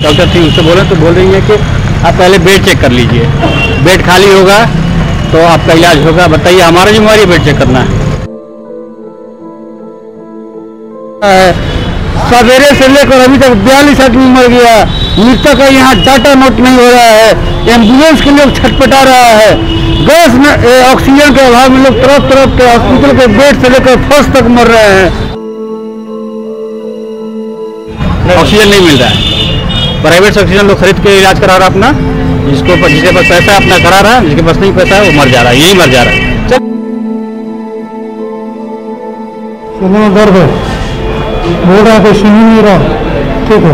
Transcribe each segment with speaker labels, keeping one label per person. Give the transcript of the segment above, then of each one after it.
Speaker 1: Doctor थी, उससे बोले तो बोल रही है कि आप पहले बेड चेक कर लीजिए, बेड खाली होगा तो आपका इलाज होगा। बताइए, हमारा जिम्मेवारी बेड चेक करना है। सवेरे से लेकर अभी तक 42 आदमी मर गया। मृतक का यहाँ डाटा नोट नहीं हो रहा है। एम्बुलेंस के लोग छटपटा रहा है। गैस में ऑक्सीजन के अभाव में लोग तरफ तरफ के हॉस्पिटल के बेड से लेकर फर्स्ट तक मर रहे हैं। ऑक्सीजन नहीं मिल रहा है। प्राइवेट से ऑक्सीजन लोग खरीद के इलाज करा रहा है अपना, जिसके पास पैसा है अपना करा रहा है, जिसके पास नहीं पैसा है वो मर जा रहा है, यही मर जा रहा है।
Speaker 2: चलो दर्द है, बोल रहा है सुन नहीं रहा, ठीक है।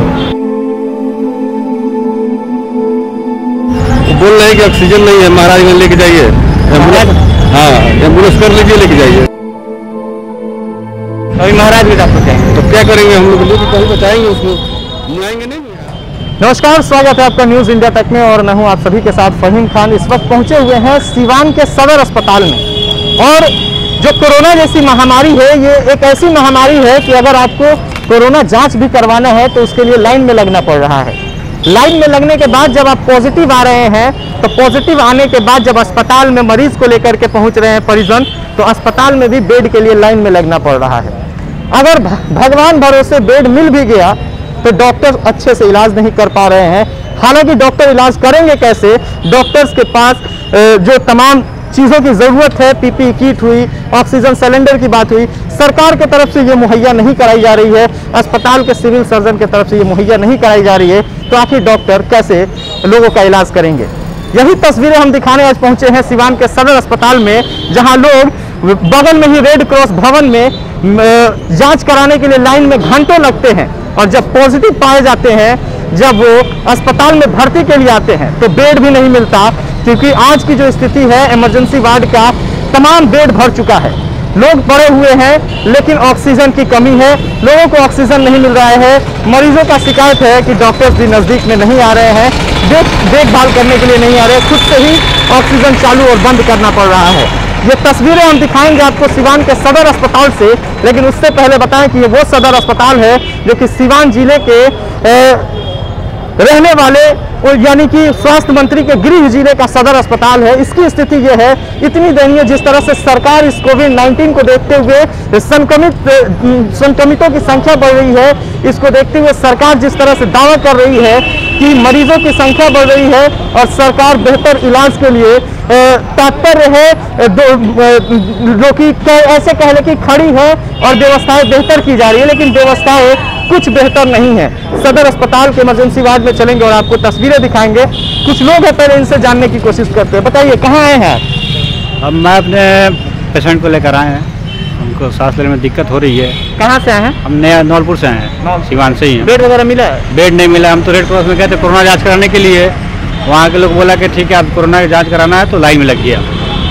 Speaker 1: बोल रहे हैं कि ऑक्सीजन नहीं है, महाराज में लेके जाइए। हाँ, एम्बुलेंस कर लीजिए, लेके जाइए। अभी महाराज में डॉक्टर जाएंगे तो क्या करेंगे हम लोग? कहीं बचाएंगे उसको, बुलाएंगे नहीं।
Speaker 3: नमस्कार, स्वागत है आपका न्यूज़ इंडिया तक में और मैं हूं आप सभी के साथ फहीम खान। इस वक्त पहुंचे हुए हैं सिवान के सदर अस्पताल में। और जो कोरोना जैसी महामारी है, ये एक ऐसी महामारी है कि अगर आपको कोरोना जांच भी करवाना है तो उसके लिए लाइन में लगना पड़ रहा है। लाइन में लगने के बाद जब आप पॉजिटिव आ रहे हैं तो पॉजिटिव आने के बाद जब अस्पताल में मरीज को लेकर के पहुंच रहे हैं परिजन, तो अस्पताल में भी बेड के लिए लाइन में लगना पड़ रहा है। अगर भगवान भरोसे बेड मिल भी गया तो डॉक्टर अच्छे से इलाज नहीं कर पा रहे हैं। हालांकि डॉक्टर इलाज करेंगे कैसे? डॉक्टर्स के पास जो तमाम चीज़ों की ज़रूरत है, पीपीई किट हुई, ऑक्सीजन सिलेंडर की बात हुई, सरकार की तरफ से ये मुहैया नहीं कराई जा रही है, अस्पताल के सिविल सर्जन की तरफ से ये मुहैया नहीं कराई जा रही है, तो आखिर डॉक्टर कैसे लोगों का इलाज करेंगे? यही तस्वीरें हम दिखाने आज पहुंचे हैं सिवान के सदर अस्पताल में, जहां लोग बगल में ही रेड क्रॉस भवन में जांच कराने के लिए लाइन में घंटों लगते हैं और जब पॉजिटिव पाए जाते हैं, जब वो अस्पताल में भर्ती के लिए आते हैं तो बेड भी नहीं मिलता, क्योंकि आज की जो स्थिति है इमरजेंसी वार्ड का तमाम बेड भर चुका है। लोग पड़े हुए हैं लेकिन ऑक्सीजन की कमी है, लोगों को ऑक्सीजन नहीं मिल रहा है। मरीजों का शिकायत है कि डॉक्टर्स भी नज़दीक में नहीं आ रहे हैं, देखभाल करने के लिए नहीं आ रहे, खुद से ही ऑक्सीजन चालू और बंद करना पड़ रहा है। ये तस्वीरें हम दिखाएंगे आपको सिवान के सदर अस्पताल से, लेकिन उससे पहले बताएं कि ये वो सदर अस्पताल है जो कि सिवान जिले के रहने वाले यानी कि स्वास्थ्य मंत्री के गृह जिले का सदर अस्पताल है। इसकी स्थिति ये है, इतनी दयनीय जिस तरह से सरकार इस कोविड-19 को देखते हुए संक्रमितों की संख्या बढ़ रही है, इसको देखते हुए सरकार जिस तरह से दावा कर रही है कि मरीजों की संख्या बढ़ रही है और सरकार बेहतर इलाज के लिए तत्पर है, जो कि ऐसे कह ले कि खड़ी है और व्यवस्थाएं बेहतर की जा रही है, लेकिन व्यवस्थाएं कुछ बेहतर नहीं है। सदर अस्पताल के इमरजेंसी वार्ड में चलेंगे और आपको तस्वीरें दिखाएंगे। कुछ लोग हैं, पहले इनसे जानने की कोशिश करते हैं। बताइए, कहाँ आए हैं आप?
Speaker 1: अब मैं अपने पेशेंट को लेकर आए हैं, उनको सांस लेने में दिक्कत हो रही है।
Speaker 3: कहाँ से आए हैं?
Speaker 1: हम नया नौलपुर से आए हैं, सिवान से ही हैं।
Speaker 3: बेड वगैरह मिला है?
Speaker 1: बेड नहीं मिला। हम तो रेड क्रॉस में गए थे कोरोना जांच कराने के लिए, वहाँ के लोग बोला कि ठीक है आप कोरोना की जांच कराना है तो लाइन में लग गया।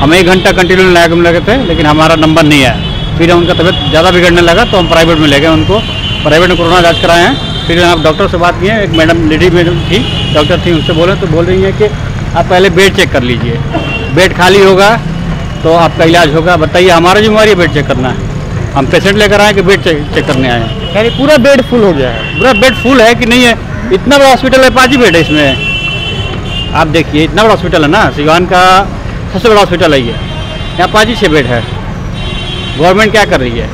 Speaker 1: हम 1 घंटा कंटिन्यू लाइन में लगे थे, लेकिन हमारा नंबर नहीं आया। फिर उनका तबीयत ज़्यादा बिगड़ने लगा तो हम प्राइवेट में ले गए उनको। प्राइवेट में कोरोना जांच कराए हैं। फिर आप डॉक्टर से बात किए, एक मैडम लेडी मैडम थी, डॉक्टर थी, उनसे बोले तो बोल रही हैं कि आप पहले बेड चेक कर लीजिए, बेड खाली होगा तो आपका इलाज होगा। बताइए, हमारा जिम्मेवारी बेड चेक करना है। हम पेशेंट लेकर आए कि बेड चेक करने आए हैं।
Speaker 3: यानी पूरा बेड फुल हो गया है?
Speaker 1: पूरा बेड फुल है कि नहीं है? इतना बड़ा हॉस्पिटल है, 5 ही बेड है इसमें। आप देखिए, इतना बड़ा हॉस्पिटल है ना, सिवान का सबसे बड़ा हॉस्पिटल है ये। यहाँ 5 ही 6 बेड है। गवर्नमेंट क्या कर रही है?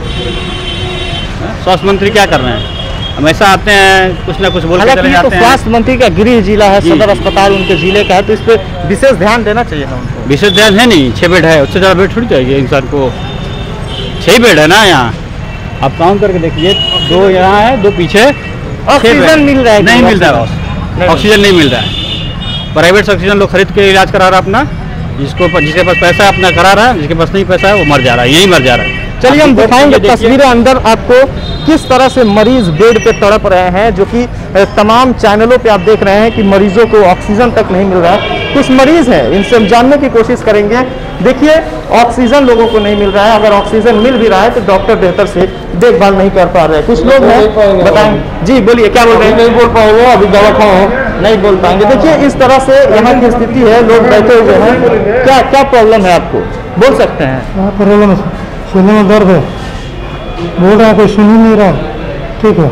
Speaker 1: स्वास्थ्य मंत्री क्या कर रहे हैं? हमेशा आते हैं, कुछ ना कुछ बोल के चले जाते हैं।
Speaker 3: स्वास्थ्य मंत्री का गृह जिला है, सदर अस्पताल उनके जिले का है, तो इस पर विशेष ध्यान देना चाहिए ना उनको।
Speaker 1: विशेष ध्यान है नहीं, 6 बेड है, उससे ज़्यादा बेड थोड़ी चाहिए इंसान को। 6 बेड है ना यहाँ, आप काउंट करके देखिए, 2 यहाँ है, 2 पीछे।
Speaker 3: ऑक्सीजन मिल रहा है?
Speaker 1: नहीं मिल रहा है, ऑक्सीजन नहीं मिल रहा है। प्राइवेट से ऑक्सीजन लोग खरीद के इलाज करा रहा है अपना, जिसके पास पैसा है अपना करा रहा है, जिसके पास नहीं पैसा है वो मर जा रहा है, यही मर जा रहा है।
Speaker 3: चलिए हम दिखाएंगे तस्वीरें अंदर आपको, किस तरह से मरीज बेड पे तड़प रहे हैं, जो कि तमाम चैनलों पे आप देख रहे हैं कि मरीजों को ऑक्सीजन तक नहीं मिल रहा है। कुछ मरीज हैं, इनसे हम जानने की कोशिश करेंगे। देखिए, ऑक्सीजन लोगों को नहीं मिल रहा है, अगर ऑक्सीजन मिल भी रहा है तो डॉक्टर बेहतर से देखभाल नहीं कर पा रहे हैं। कुछ लोग हैं, बताएं जी, बोलिए क्या बोल रहे हैं?
Speaker 2: नहीं बोल पाएंगे, अभी दवा खाओ,
Speaker 3: नहीं बोल पाएंगे। देखिए, इस तरह से यहाँ की स्थिति है, लोग बैठे हुए हैं। क्या प्रॉब्लम है आपको, बोल सकते हैं?
Speaker 2: प्रॉब्लम सुनने में दर्द है, बोल रहा है कोई सुन ही नहीं रहा, ठीक है।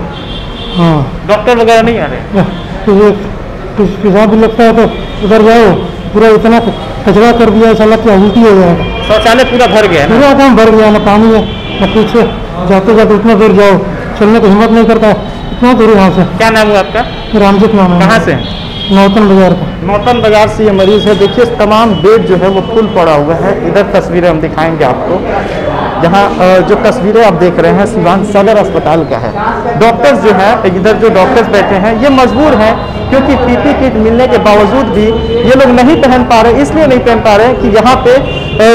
Speaker 2: हाँ,
Speaker 3: डॉक्टर वगैरह नहीं आ रहे?
Speaker 2: पेशाब भी लगता है तो उधर जाओ, पूरा इतना कचरा कर दिया, ऐसा लगता है उल्टी हो जाएगा।
Speaker 3: शौचालय पूरा भर गया है,
Speaker 2: पूरा काम भर गया, ना पानी है ना कुछ है। जाते जाते उतना दूर जाओ, चलने की हिम्मत नहीं करता, इतना दूर वहाँ से।
Speaker 3: क्या नाम है आपका?
Speaker 2: रामजीत नाम है।
Speaker 3: कहाँ से?
Speaker 2: नौतन बाजार का।
Speaker 3: नौतन बाजार से ये मरीज है। देखिए तमाम बेड जो है वो फुल पड़ा हुआ है। इधर तस्वीरें हम दिखाएंगे आपको, जहाँ जो तस्वीरें आप देख रहे हैं सिवान सदर अस्पताल का है। डॉक्टर्स जो है, इधर जो डॉक्टर्स बैठे हैं ये मजबूर हैं, क्योंकि पीपी किट मिलने के बावजूद भी ये लोग नहीं पहन पा रहे। इसलिए नहीं पहन पा रहे कि यहाँ पे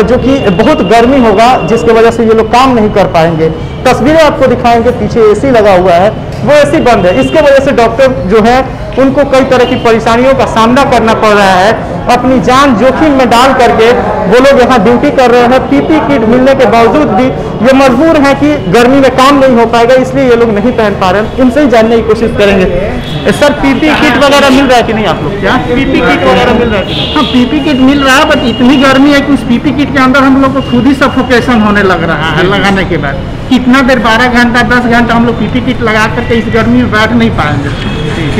Speaker 3: जो कि बहुत गर्मी होगा, जिसकी वजह से ये लोग काम नहीं कर पाएंगे। तस्वीरें आपको दिखाएंगे, पीछे एसी लगा हुआ है, वो एसी बंद है। इसके वजह से डॉक्टर जो है उनको कई तरह की परेशानियों का सामना करना पड़ रहा है। अपनी जान जोखिम में डाल करके वो लोग यहाँ ड्यूटी कर रहे हैं। पीपी किट मिलने के बावजूद भी ये मजबूर हैं कि गर्मी में काम नहीं हो पाएगा, इसलिए ये लोग नहीं पहन पा रहे हैं। इनसे ही जानने की कोशिश करेंगे। सर पीपी किट वगैरह मिल रहा है कि नहीं आप लोग? क्या पीपी किट वगैरह मिल रहा है कि नहीं?
Speaker 4: हाँ, पीपी किट मिल रहा है, बट इतनी गर्मी है कि उस पीपी किट के अंदर हम लोग को खुद ही सफोकेशन होने लग रहा है लगाने के बाद। कितना देर 12 घंटा 10 घंटा हम लोग पीपी किट लगा करके इस गर्मी में बैठ नहीं पाएंगे,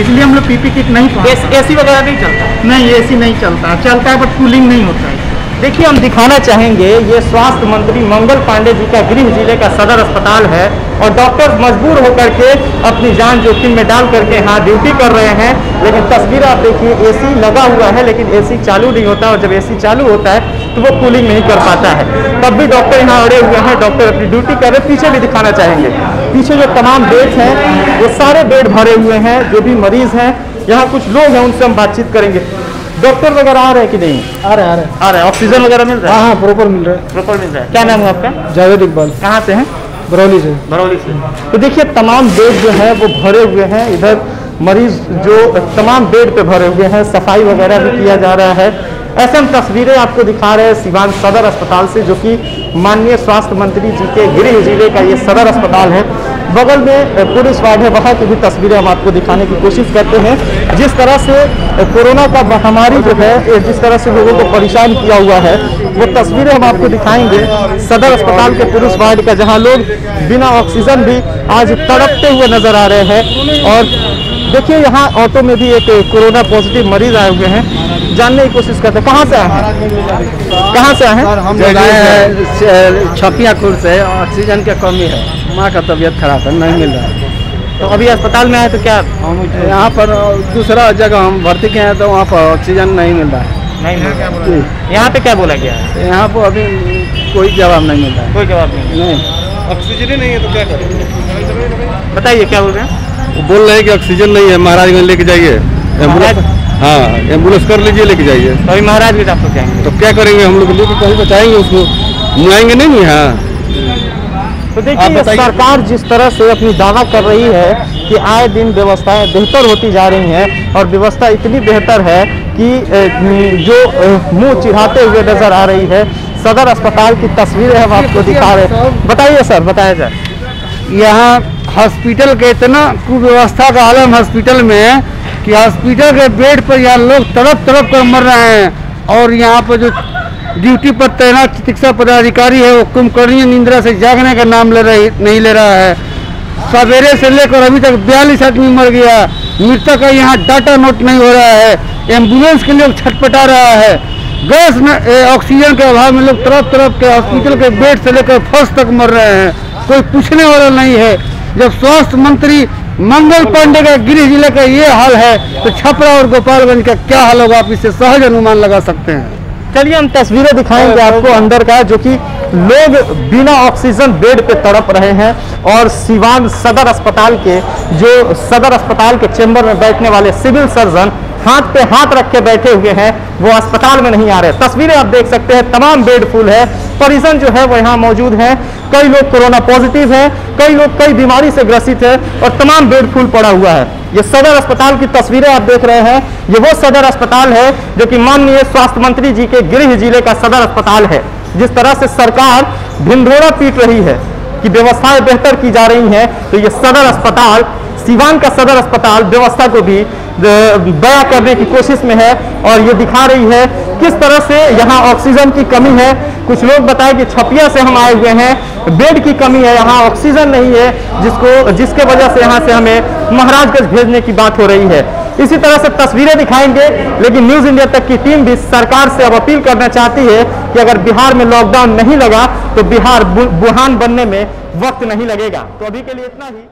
Speaker 4: इसलिए हम लोग पीपी किट नहीं पहनते।
Speaker 3: एसी वगैरह नहीं चलता?
Speaker 4: नहीं, एसी नहीं चलता, चलता है बट कूलिंग नहीं होता है।
Speaker 3: देखिए हम दिखाना चाहेंगे, ये स्वास्थ्य मंत्री मंगल पांडे जी का गृह जिले का सदर अस्पताल है और डॉक्टर मजबूर होकर के अपनी जान जोखिम में डाल करके यहाँ ड्यूटी कर रहे हैं। लेकिन तस्वीर आप देखिए, एसी लगा हुआ है लेकिन एसी चालू नहीं होता, और जब एसी चालू होता है तो वो कूलिंग नहीं कर पाता है। तब भी डॉक्टर यहाँ अड़े हुए हैं, डॉक्टर अपनी ड्यूटी कर रहे हैं। पीछे भी दिखाना चाहेंगे, पीछे जो तमाम बेड हैं वो सारे बेड भरे हुए हैं। जो भी मरीज हैं, यहाँ कुछ लोग हैं, उनसे हम बातचीत करेंगे। डॉक्टर वगैरह आ रहे हैं कि नहीं?
Speaker 2: आ रहे हैं।
Speaker 3: ऑक्सीजन वगैरह मिल रहा है?
Speaker 2: हाँ, प्रॉपर मिल रहा है।
Speaker 3: प्रॉपर मिल रहा है। क्या नाम है आपका?
Speaker 2: जावेद इकबाल।
Speaker 3: कहाँ से हैं?
Speaker 2: बरौली से।
Speaker 3: बरौली से। तो देखिए तमाम बेड जो है वो भरे हुए हैं। इधर मरीज जो तमाम बेड पे भरे हुए हैं, सफाई वगैरह भी किया जा रहा है। ऐसे हम तस्वीरें आपको दिखा रहे हैं सिवान सदर अस्पताल से, जो कि माननीय स्वास्थ्य मंत्री जी के गृह जिले का ये सदर अस्पताल है। बगल में पुलिस वार्ड है, वहाँ की भी तस्वीरें हम आपको दिखाने की कोशिश करते हैं। जिस तरह से कोरोना का महामारी जो है, जिस तरह से लोगों को परेशान किया हुआ है, वो तस्वीरें हम आपको दिखाएंगे सदर अस्पताल के पुलिस वार्ड का, जहाँ लोग बिना ऑक्सीजन भी आज तड़पते हुए नजर आ रहे हैं। और देखिए यहाँ ऑटो में भी एक कोरोना पॉजिटिव मरीज आए हुए हैं, जानने की कोशिश करते हैं। कहाँ से आए हैं? कहाँ से आए हैं?
Speaker 5: हम लोग आए हैं छपियापुर से। ऑक्सीजन की कमी है, माँ का तबीयत खराब है, नहीं मिल रहा है।
Speaker 3: तो अभी अस्पताल में आए तो क्या
Speaker 5: हम यहाँ पर दूसरा जगह हम भर्ती किए हैं, तो वहाँ पर ऑक्सीजन नहीं मिल रहा है।
Speaker 3: नहीं मिल रहा? यहाँ पे क्या बोला गया है?
Speaker 5: यहाँ पर अभी कोई जवाब नहीं मिल रहा है।
Speaker 3: कोई जवाब नहीं?
Speaker 5: ऑक्सीजन ही नहीं है तो क्या करें?
Speaker 3: बताइए क्या बोल रहे हैं?
Speaker 6: वो बोल रहे हैं कि ऑक्सीजन नहीं है, महाराजगंज लेके जाइए एम्बुलेंस। हाँ, एम्बुलेंस कर लीजिए, लेके जाइए।
Speaker 3: तो अभी महाराजगंज आप लोग जाएंगे?
Speaker 6: तो क्या करेंगे हम लोग, लेके कहीं बचाएंगे उसको, मुआएंगे नहीं यहाँ।
Speaker 3: तो देखिए सरकार जिस तरह से अपनी दावा कर रही है कि आए दिन व्यवस्थाएं बेहतर होती जा रही हैं, और व्यवस्था इतनी बेहतर है कि जो मुंह चिढ़ाते हुए नजर आ रही है। सदर अस्पताल की तस्वीरें हम आपको दिखा रहे हैं। बताइए सर, बताया जाए।
Speaker 5: यहाँ हॉस्पिटल के इतना कुव्यवस्था का आलम हॉस्पिटल में कि हॉस्पिटल के बेड पर यहाँ लोग तड़प कर मर रहे हैं। और यहाँ पर जो ड्यूटी पर तैनात चिकित्सा पदाधिकारी है वो कुंभकर्णी निंद्रा से जागने का नाम नहीं ले रहा है। सवेरे से लेकर अभी तक 42 आदमी मर गया। मृतक का यहाँ डाटा नोट नहीं हो रहा है। एम्बुलेंस के लिए छटपटा रहा है। गैस ऑक्सीजन के अभाव में लोग तरफ के हॉस्पिटल के बेड से लेकर फर्श तक मर रहे हैं। कोई पूछने वाला नहीं है। जब स्वास्थ्य मंत्री मंगल पांडे का गृह जिले का ये हाल है, तो छपरा और गोपालगंज का क्या हाल होगा, आप इससे सहज अनुमान लगा सकते हैं।
Speaker 3: चलिए हम तस्वीरें दिखाएंगे आपको अंदर का, जो कि लोग बिना ऑक्सीजन बेड पे तड़प रहे हैं। और सिवान सदर अस्पताल के जो सदर अस्पताल के चेंबर में बैठने वाले सिविल सर्जन हाथ पे हाथ रख के बैठे हुए हैं, वो अस्पताल में नहीं आ रहे। तस्वीरें आप देख सकते हैं, तमाम बेड फुल है। परिजन जो है वो यहाँ मौजूद है। कई लोग कोरोना पॉजिटिव है, कई लोग कई बीमारी से ग्रसित है, और तमाम बेड फुल पड़ा हुआ है। ये सदर अस्पताल की तस्वीरें आप देख रहे हैं। ये वो सदर अस्पताल है जो कि माननीय स्वास्थ्य मंत्री जी के गृह जिले का सदर अस्पताल है। जिस तरह से सरकार ढिंढोरा पीट रही है कि व्यवस्थाएं बेहतर की जा रही हैं, तो ये सदर अस्पताल, सिवान का सदर अस्पताल व्यवस्था को भी बया करने की कोशिश में है। और ये दिखा रही है किस तरह से यहाँ ऑक्सीजन की कमी है। कुछ लोग बताएं कि छपिया से हम आए हुए हैं, बेड की कमी है, यहाँ ऑक्सीजन नहीं है, जिसके वजह से यहाँ से हमें महाराजगंज भेजने की बात हो रही है। इसी तरह से तस्वीरें दिखाएंगे। लेकिन न्यूज इंडिया तक की टीम भी सरकार से अब अपील करना चाहती है कि अगर बिहार में लॉकडाउन नहीं लगा तो बिहार वुहान बनने में वक्त नहीं लगेगा। तो अभी के लिए इतना ही।